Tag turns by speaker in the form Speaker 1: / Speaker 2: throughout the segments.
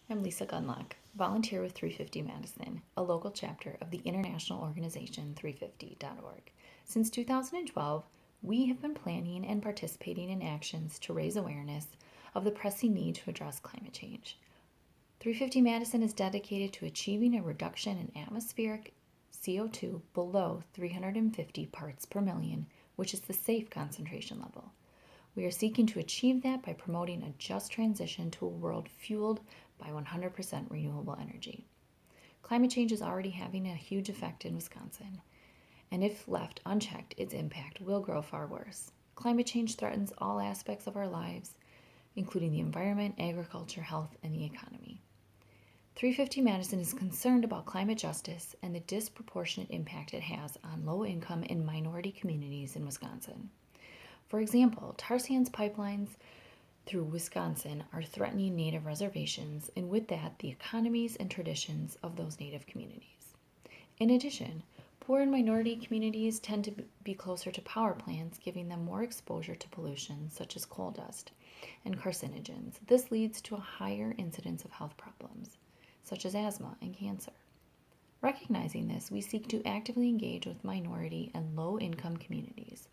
Speaker 1: I'm Lisa Gunlock, volunteer with 350 Madison, a local chapter of the international organization 350.org. Since 2012, we have been planning and participating in actions to raise awareness of the pressing need to address climate change. 350 Madison is dedicated to achieving a reduction in atmospheric CO2 below 350 parts per million, which is the safe concentration level. We are seeking to achieve that by promoting a just transition to a world fueled by 100% renewable energy. Climate change is already having a huge effect in Wisconsin, and if left unchecked, its impact will grow far worse. Climate change threatens all aspects of our lives, including the environment, agriculture, health, and the economy. 350 Madison is concerned about climate justice and the disproportionate impact it has on low-income and minority communities in Wisconsin. For example, tar sands pipelines through Wisconsin are threatening Native reservations, and with that, the economies and traditions of those Native communities. In addition, poor and minority communities tend to be closer to power plants, giving them more exposure to pollution such as coal dust and carcinogens. This leads to a higher incidence of health problems, such as asthma and cancer. Recognizing this, we seek to actively engage with minority and low-income communities.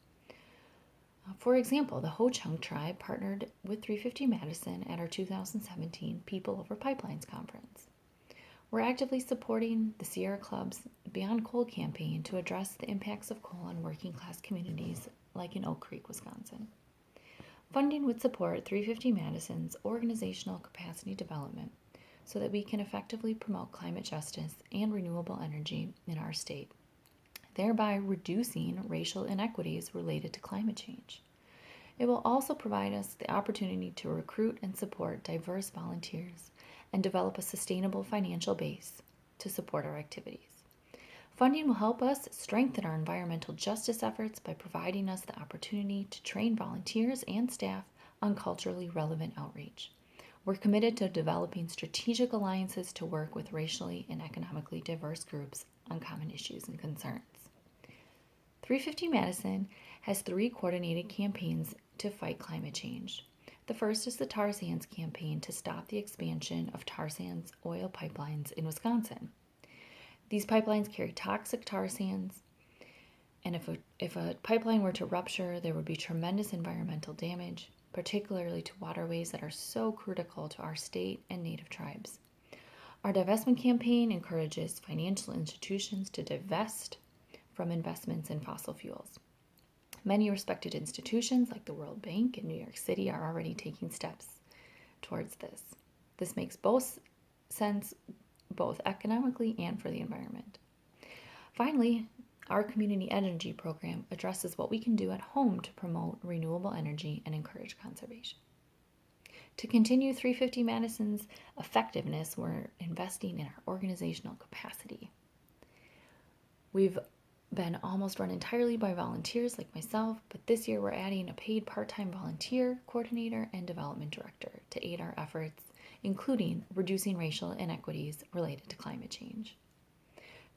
Speaker 1: For example, the Ho-Chunk tribe partnered with 350 Madison at our 2017 People Over Pipelines conference. We're actively supporting the Sierra Club's Beyond Coal campaign to address the impacts of coal on working class communities like in Oak Creek, Wisconsin. Funding would support 350 Madison's organizational capacity development so that we can effectively promote climate justice and renewable energy in our state, thereby reducing racial inequities related to climate change. It will also provide us the opportunity to recruit and support diverse volunteers and develop a sustainable financial base to support our activities. Funding will help us strengthen our environmental justice efforts by providing us the opportunity to train volunteers and staff on culturally relevant outreach. We're committed to developing strategic alliances to work with racially and economically diverse groups on common issues and concerns. 350 Madison has 3 coordinated campaigns to fight climate change. The first is the tar sands campaign to stop the expansion of tar sands oil pipelines in Wisconsin. These pipelines carry toxic tar sands, and if a pipeline were to rupture, there would be tremendous environmental damage, particularly to waterways that are so critical to our state and Native tribes. Our divestment campaign encourages financial institutions to divest from investments in fossil fuels. Many respected institutions like the World Bank in New York City are already taking steps towards this. This makes sense both economically and for the environment. Finally, our community energy program addresses what we can do at home to promote renewable energy and encourage conservation. To continue 350 Madison's effectiveness, we're investing in our organizational capacity. We've been almost run entirely by volunteers like myself, but this year we're adding a paid part-time volunteer, coordinator, and development director to aid our efforts, including reducing racial inequities related to climate change.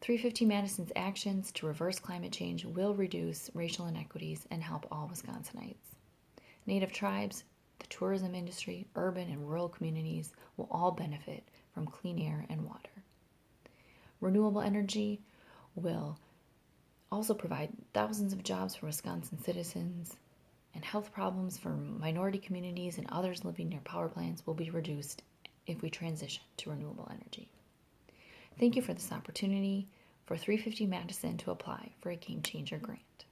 Speaker 1: 350 Madison's actions to reverse climate change will reduce racial inequities and help all Wisconsinites. Native tribes, the tourism industry, urban and rural communities will all benefit from clean air and water. Renewable energy will also provide thousands of jobs for Wisconsin citizens, and health problems for minority communities and others living near power plants will be reduced if we transition to renewable energy. Thank you for this opportunity for 350 Madison to apply for a Game Changer grant.